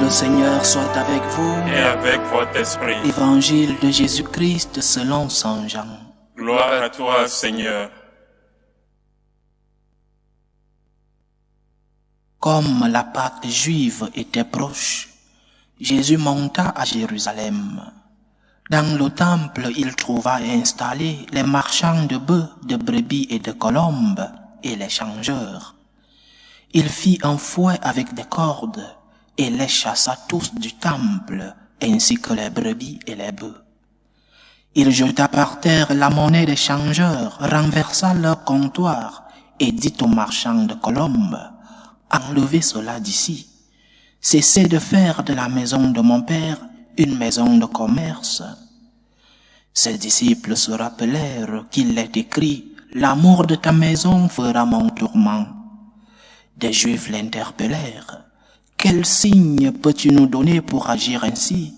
Le Seigneur soit avec vous et avec votre esprit. Évangile de Jésus-Christ selon Saint Jean. Gloire à toi, Seigneur. Comme la Pâque juive était proche, Jésus monta à Jérusalem. Dans le temple, il trouva installés les marchands de bœufs, de brebis et de colombes, et les changeurs. Il fit un fouet avec des cordes, et les chassa tous du temple, ainsi que les brebis et les bœufs. Il jeta par terre la monnaie des changeurs, renversa leur comptoir, et dit aux marchands de colombes, « Enlevez cela d'ici. Cessez de faire de la maison de mon Père une maison de commerce. » Ses disciples se rappelèrent qu'il est écrit, « L'amour de ta maison fera mon tourment. » Des Juifs l'interpellèrent, « Quel signe peux-tu nous donner pour agir ainsi ?»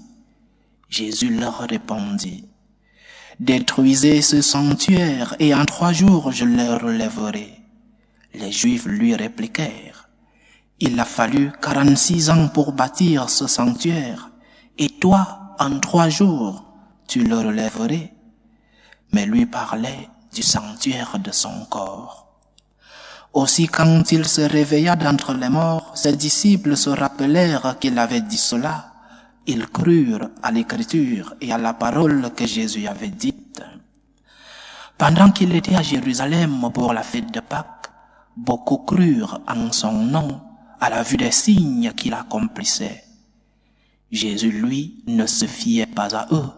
Jésus leur répondit, « Détruisez ce sanctuaire et en 3 jours je le relèverai. » Les Juifs lui répliquèrent, « Il a fallu 46 ans pour bâtir ce sanctuaire, et toi, en 3 jours, tu le relèverais. » Mais lui parlait du sanctuaire de son corps. Aussi, quand il se réveilla d'entre les morts, ses disciples se rappelèrent qu'il avait dit cela. Ils crurent à l'Écriture et à la parole que Jésus avait dite. Pendant qu'il était à Jérusalem pour la fête de Pâques, beaucoup crurent en son nom à la vue des signes qu'il accomplissait. Jésus, lui, ne se fiait pas à eux,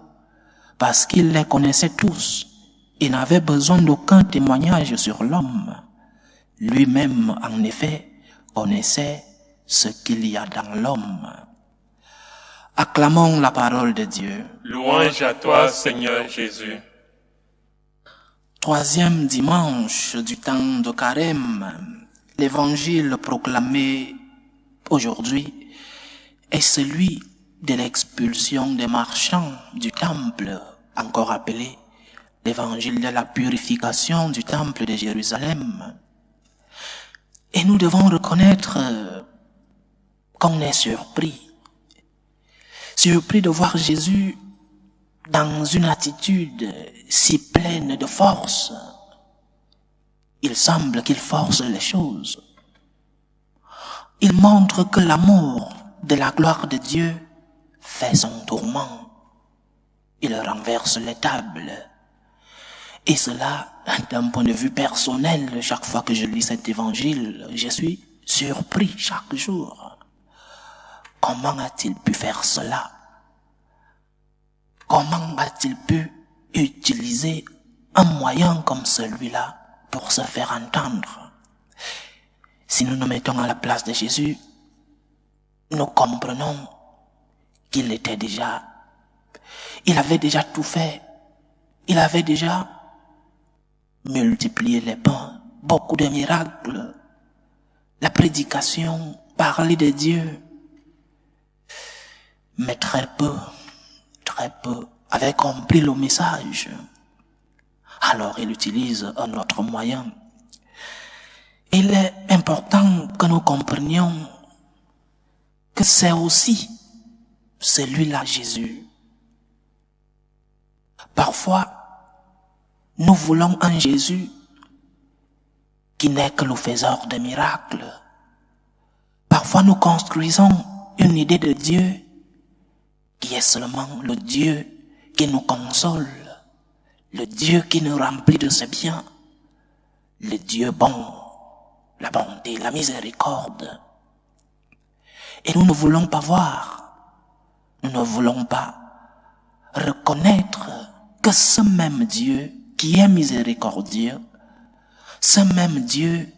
parce qu'il les connaissait tous et n'avait besoin d'aucun témoignage sur l'homme. Lui-même, en effet, connaissait ce qu'il y a dans l'homme. Acclamons la parole de Dieu. Louange à toi, Seigneur Jésus. 3e dimanche du temps de Carême, l'évangile proclamé aujourd'hui est celui de l'expulsion des marchands du temple, encore appelé l'évangile de la purification du temple de Jérusalem. Et nous devons reconnaître qu'on est surpris de voir Jésus dans une attitude si pleine de force. Il semble qu'il force les choses. Il montre que l'amour de la gloire de Dieu fait son tourment. Il renverse les tables. Et cela, d'un point de vue personnel, chaque fois que je lis cet évangile, je suis surpris chaque jour. Comment a-t-il pu faire cela? Comment a-t-il pu utiliser un moyen comme celui-là pour se faire entendre? Si nous nous mettons à la place de Jésus, nous comprenons qu'il avait déjà tout fait. Il avait déjà multiplié les pains, beaucoup de miracles, la prédication, parler de Dieu. Mais très peu avaient compris le message. Alors il utilise un autre moyen. Il est important que nous comprenions que c'est aussi celui-là Jésus. Parfois, nous voulons un Jésus qui n'est que le faiseur de miracles. Parfois, nous construisons une idée de Dieu qui est seulement le Dieu qui nous console, le Dieu qui nous remplit de ses biens, le Dieu bon, la bonté, la miséricorde. Et nous ne voulons pas voir, nous ne voulons pas reconnaître que ce même Dieu qui est miséricordieux, ce même Dieu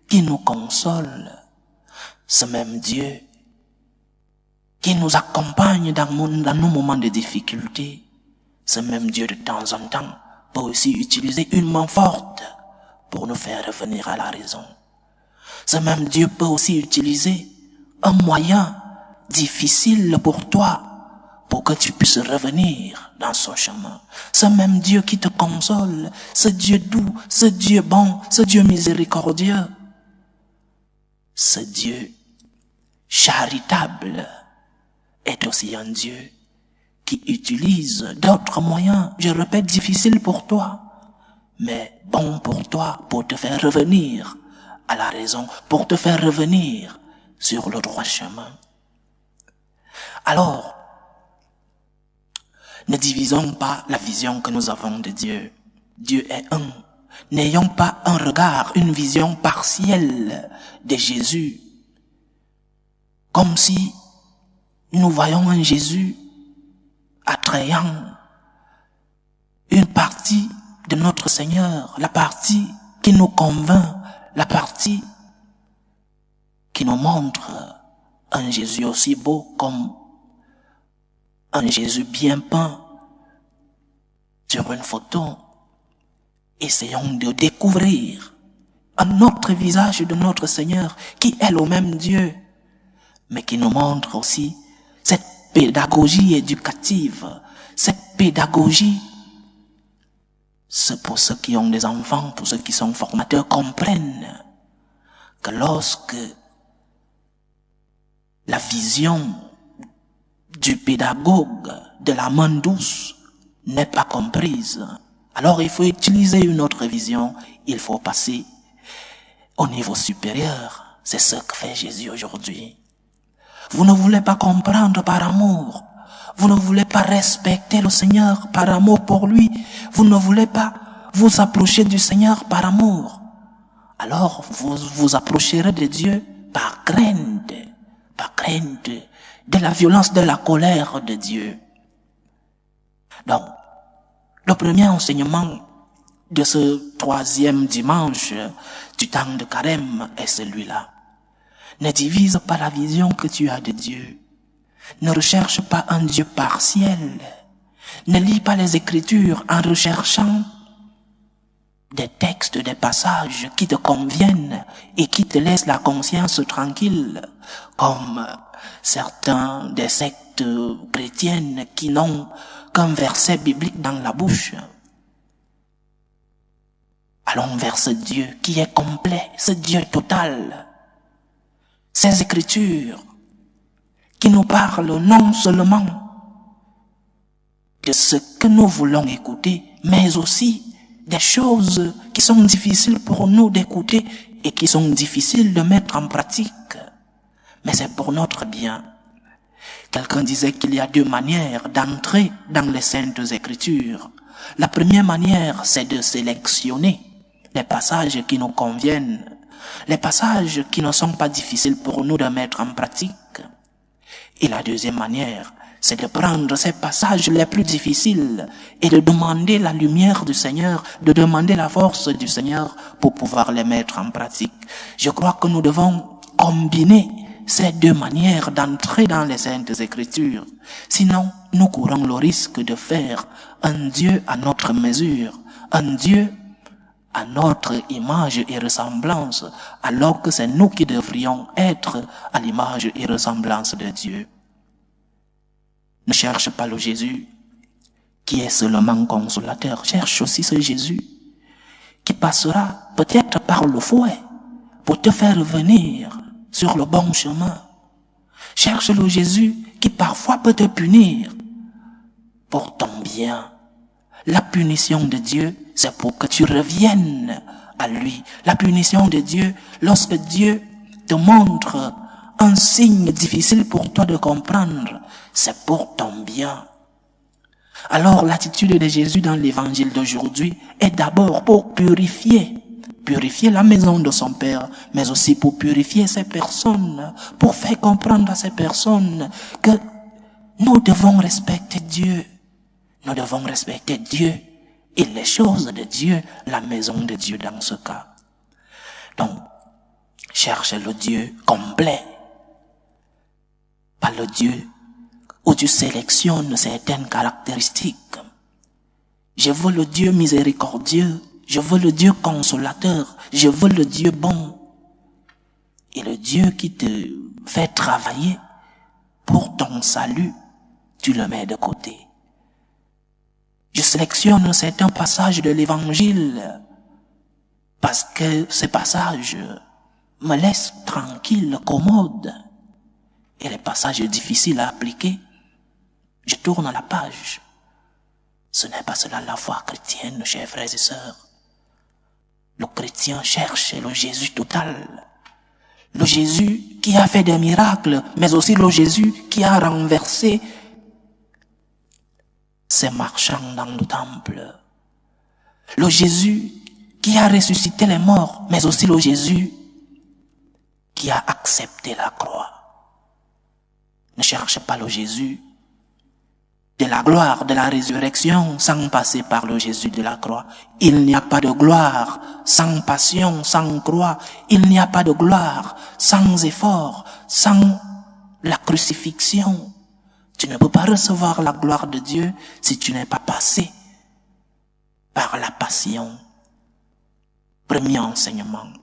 qui nous console, ce même Dieu qui nous accompagne dans nos moments de difficulté, ce même Dieu de temps en temps peut aussi utiliser une main forte pour nous faire revenir à la raison. Ce même Dieu peut aussi utiliser un moyen difficile pour toi pour que tu puisses revenir dans son chemin. Ce même Dieu qui te console, ce Dieu doux, ce Dieu bon, ce Dieu miséricordieux, ce Dieu charitable est aussi un Dieu qui utilise d'autres moyens, je répète, difficiles pour toi, mais bons pour toi, pour te faire revenir à la raison, pour te faire revenir sur le droit chemin. Alors, ne divisons pas la vision que nous avons de Dieu. Dieu est un. N'ayons pas un regard, une vision partielle de Jésus, comme si nous voyons un Jésus attrayant une partie de notre Seigneur, la partie qui nous convainc, la partie qui nous montre un Jésus aussi beau comme un Jésus bien peint sur une photo. Essayons de découvrir un autre visage de notre Seigneur qui est le même Dieu, mais qui nous montre aussi cette pédagogie éducative, cette pédagogie. C'est pour ceux qui ont des enfants, pour ceux qui sont formateurs, comprennent que lorsque la vision du pédagogue de la main douce n'est pas comprise, alors il faut utiliser une autre vision, il faut passer au niveau supérieur. C'est ce que fait Jésus aujourd'hui. Vous ne voulez pas comprendre par amour, vous ne voulez pas respecter le Seigneur par amour pour lui, vous ne voulez pas vous approcher du Seigneur par amour, alors vous vous approcherez de Dieu par crainte de la violence, de la colère de Dieu. Donc, le premier enseignement de ce 3e dimanche du temps de Carême est celui-là. Ne divise pas la vision que tu as de Dieu. Ne recherche pas un Dieu partiel. Ne lis pas les Écritures en recherchant des textes, des passages qui te conviennent et qui te laissent la conscience tranquille, comme certains des sectes chrétiennes qui n'ont qu'un verset biblique dans la bouche. Allons vers ce Dieu qui est complet, ce Dieu total. Ces Écritures qui nous parlent non seulement de ce que nous voulons écouter, mais aussi des choses qui sont difficiles pour nous d'écouter et qui sont difficiles de mettre en pratique. Mais c'est pour notre bien. Quelqu'un disait qu'il y a 2 manières d'entrer dans les Saintes Écritures. La première manière, c'est de sélectionner les passages qui nous conviennent, les passages qui ne sont pas difficiles pour nous de mettre en pratique. Et la deuxième manière, c'est de prendre ces passages les plus difficiles et de demander la lumière du Seigneur, de demander la force du Seigneur pour pouvoir les mettre en pratique. Je crois que nous devons combiner ces 2 manières d'entrer dans les Saintes Écritures. Sinon, nous courons le risque de faire un Dieu à notre mesure, un Dieu à notre image et ressemblance, alors que c'est nous qui devrions être à l'image et ressemblance de Dieu. Ne cherche pas le Jésus qui est seulement consolateur. Cherche aussi ce Jésus qui passera peut-être par le fouet pour te faire venir sur le bon chemin. Cherche le Jésus qui parfois peut te punir pour ton bien. La punition de Dieu, c'est pour que tu reviennes à lui. La punition de Dieu, lorsque Dieu te montre un signe difficile pour toi de comprendre, c'est pour ton bien. Alors l'attitude de Jésus dans l'évangile d'aujourd'hui est d'abord pour purifier la maison de son Père, mais aussi pour purifier ces personnes, pour faire comprendre à ces personnes que nous devons respecter Dieu. Nous devons respecter Dieu et les choses de Dieu, la maison de Dieu dans ce cas. Donc, cherche le Dieu complet, pas le Dieu où tu sélectionnes certaines caractéristiques. Je veux le Dieu miséricordieux, je veux le Dieu consolateur, je veux le Dieu bon. Et le Dieu qui te fait travailler pour ton salut, tu le mets de côté. Je sélectionne certains passages de l'évangile parce que ces passages me laissent tranquille, commode. et les passages difficiles à appliquer, je tourne la page. Ce n'est pas cela la foi chrétienne, chers frères et sœurs. Le chrétien cherche le Jésus total. Le Jésus qui a fait des miracles, mais aussi le Jésus qui a renversé ces marchands dans le temple. Le Jésus qui a ressuscité les morts, mais aussi le Jésus qui a accepté la croix. Ne cherchez pas le Jésus de la gloire, de la résurrection, sans passer par le Jésus de la croix. Il n'y a pas de gloire sans passion, sans croix. Il n'y a pas de gloire sans effort, sans la crucifixion. Tu ne peux pas recevoir la gloire de Dieu si tu n'es pas passé par la passion. Premier enseignement.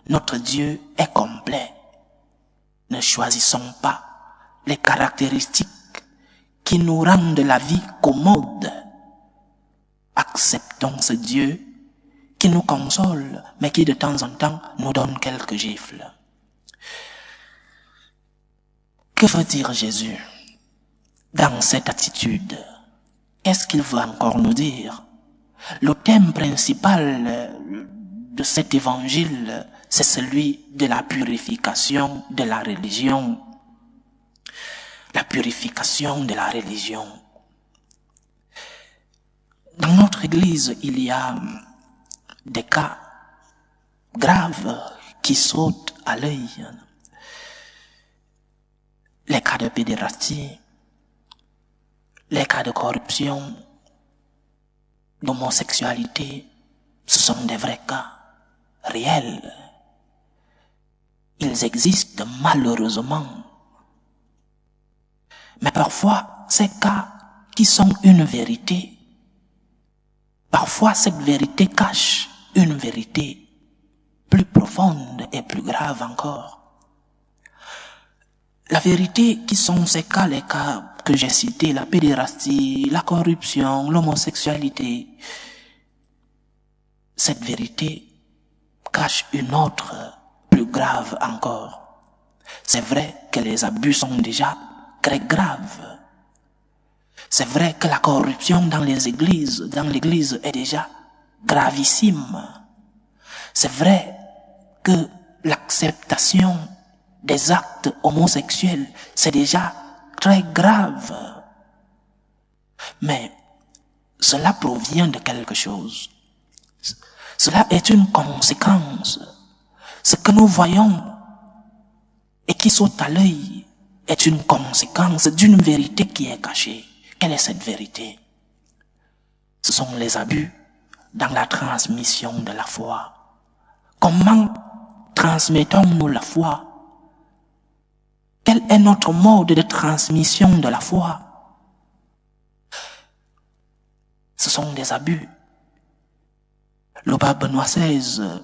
Notre Dieu est complet. Ne choisissons pas les caractéristiques qui nous rendent la vie commode. Acceptons ce Dieu qui nous console, mais qui de temps en temps nous donne quelques gifles. Que veut dire Jésus dans cette attitude? Qu'est-ce qu'il veut encore nous dire? Le thème principal de cet évangile, c'est celui de la purification de la religion. La purification de la religion. Dans notre église, il y a des cas graves qui sautent à l'œil. Les cas de pédérastie, les cas de corruption, d'homosexualité, ce sont des vrais cas réels. Ils existent malheureusement. Mais parfois, ces cas qui sont une vérité, parfois cette vérité cache une vérité plus profonde et plus grave encore. La vérité qui sont ces cas, les cas que j'ai cités, la pédérastie, la corruption, l'homosexualité, cette vérité cache une autre plus grave encore. C'est vrai que les abus sont déjà très grave. C'est vrai que la corruption dans l'église est déjà gravissime. C'est vrai que l'acceptation des actes homosexuels, c'est déjà très grave. Mais cela provient de quelque chose. Cela est une conséquence. Ce que nous voyons et qui saute à l'œil est une conséquence d'une vérité qui est cachée. Quelle est cette vérité? Ce sont les abus dans la transmission de la foi. Comment transmettons-nous la foi? Quel est notre mode de transmission de la foi? Ce sont des abus. Le pape Benoît XVI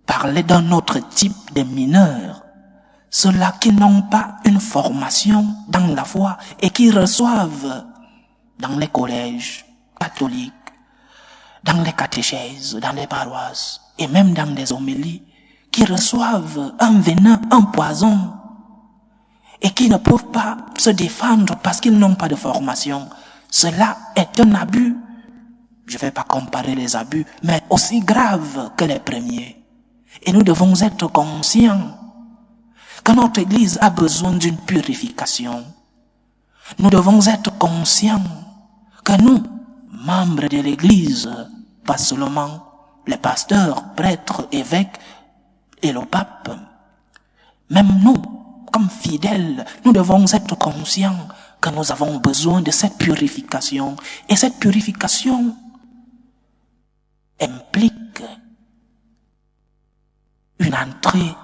parlait d'un autre type de mineurs, ceux-là qui n'ont pas une formation dans la foi et qui reçoivent dans les collèges catholiques, dans les catéchèses, dans les paroisses et même dans des homélies, qui reçoivent un venin, un poison et qui ne peuvent pas se défendre parce qu'ils n'ont pas de formation. Cela est un abus. Je ne vais pas comparer les abus, mais aussi grave que les premiers. Et nous devons être conscients que notre Église a besoin d'une purification. Nous devons être conscients que nous, membres de l'Église, pas seulement les pasteurs, prêtres, évêques et le pape, même nous, comme fidèles, nous devons être conscients que nous avons besoin de cette purification. Et cette purification implique une entrée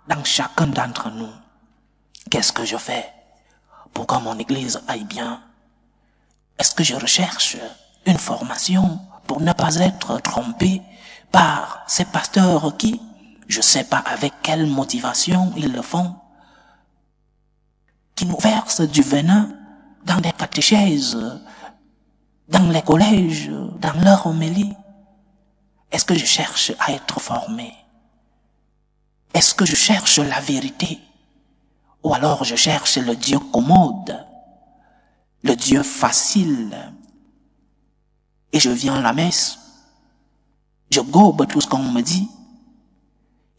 dans chacun d'entre nous. Qu'est-ce que je fais pour que mon église aille bien? Est-ce que je recherche une formation pour ne pas être trompé par ces pasteurs qui, je ne sais pas avec quelle motivation ils le font, qui nous versent du venin dans des catéchèses, dans les collèges, dans leur homélie? Est-ce que je cherche à être formé? Est-ce que je cherche la vérité? Ou alors je cherche le Dieu commode, le Dieu facile. Et je viens à la messe, je gobe tout ce qu'on me dit,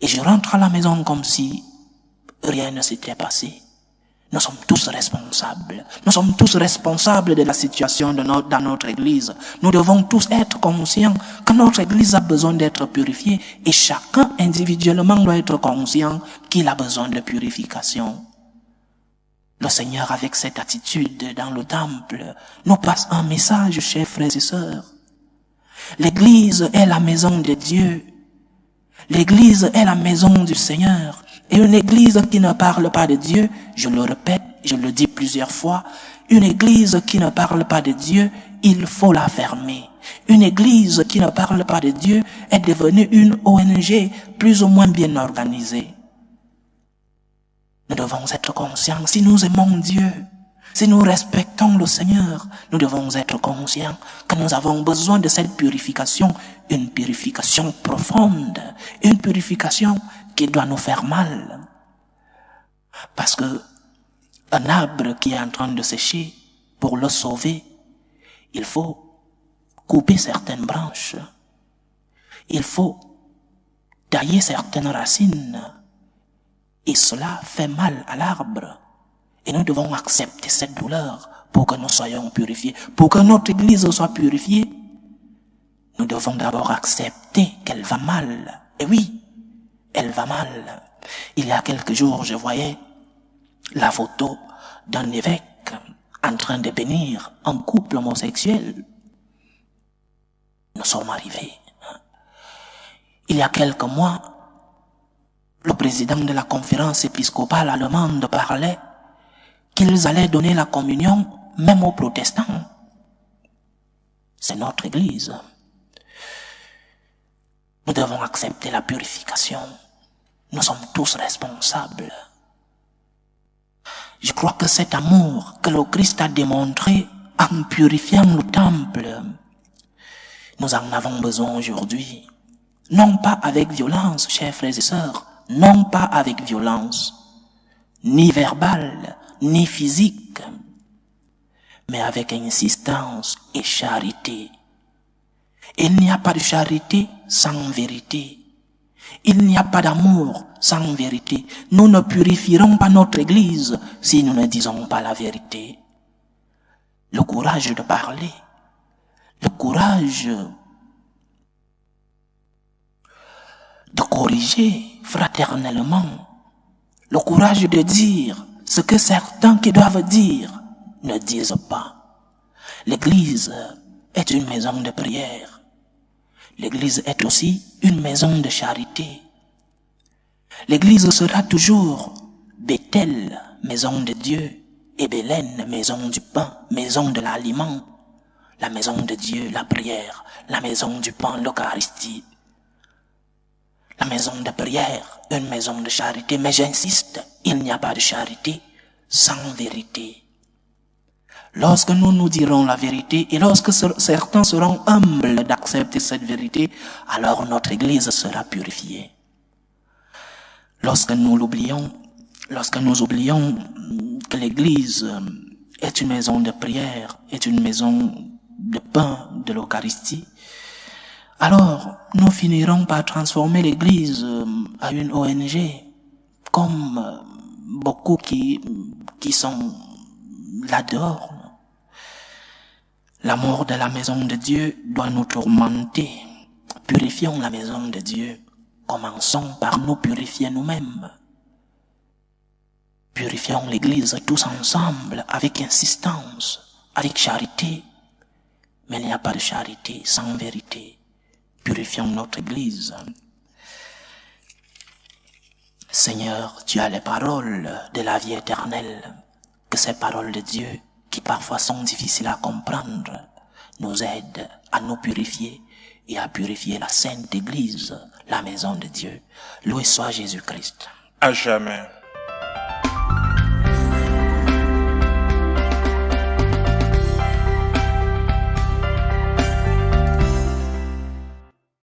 et je rentre à la maison comme si rien ne s'était passé. Nous sommes tous responsables. Nous sommes tous responsables de la situation dans notre église. Nous devons tous être conscients que notre église a besoin d'être purifiée et chacun individuellement doit être conscient qu'il a besoin de purification. Le Seigneur, avec cette attitude dans le temple, nous passe un message, chers frères et sœurs. L'église est la maison de Dieu. L'église est la maison du Seigneur. Et une église qui ne parle pas de Dieu, je le répète, je le dis plusieurs fois, une église qui ne parle pas de Dieu, il faut la fermer. Une église qui ne parle pas de Dieu est devenue une ONG plus ou moins bien organisée. Nous devons être conscients, si nous aimons Dieu, si nous respectons le Seigneur, nous devons être conscients que nous avons besoin de cette purification, une purification profonde, une purification qui doit nous faire mal. Parce que un arbre qui est en train de sécher, pour le sauver, il faut couper certaines branches. Il faut tailler certaines racines. Et cela fait mal à l'arbre. Et nous devons accepter cette douleur pour que nous soyons purifiés. Pour que notre église soit purifiée, nous devons d'abord accepter qu'elle va mal. Et oui, elle va mal. Il y a quelques jours, je voyais la photo d'un évêque en train de bénir un couple homosexuel. Nous sommes arrivés. Il y a quelques mois, le président de la conférence épiscopale allemande parlait qu'ils allaient donner la communion même aux protestants. C'est notre église. Nous devons accepter la purification. Nous sommes tous responsables. Je crois que cet amour que le Christ a démontré en purifiant le temple, nous en avons besoin aujourd'hui. Non pas avec violence, chers frères et sœurs, non pas avec violence, ni verbale, ni physique, mais avec insistance et charité. Il n'y a pas de charité sans vérité. Il n'y a pas d'amour sans vérité. Nous ne purifierons pas notre église si nous ne disons pas la vérité. Le courage de parler, le courage de corriger fraternellement, le courage de dire ce que certains qui doivent dire ne disent pas. L'église est une maison de prière. L'église est aussi une maison de charité. L'église sera toujours Bethel, maison de Dieu, et Bélène, maison du pain, maison de l'aliment, la maison de Dieu, la prière, la maison du pain, l'Eucharistie. La maison de prière, une maison de charité, mais j'insiste, il n'y a pas de charité sans vérité. Lorsque nous nous dirons la vérité et lorsque certains seront humbles d'accepter cette vérité, alors notre église sera purifiée. Lorsque nous oublions que l'église est une maison de prière, est une maison de pain, de l'Eucharistie, alors nous finirons par transformer l'église à une ONG, comme beaucoup qui sont là dehors. L'amour de la maison de Dieu doit nous tourmenter. Purifions la maison de Dieu. Commençons par nous purifier nous-mêmes. Purifions l'église tous ensemble, avec insistance, avec charité. Mais il n'y a pas de charité sans vérité. Purifions notre église. Seigneur, tu as les paroles de la vie éternelle. Que ces paroles de Dieu, qui parfois sont difficiles à comprendre, nous aident à nous purifier et à purifier la Sainte Église, la maison de Dieu. Loué soit Jésus-Christ. À jamais.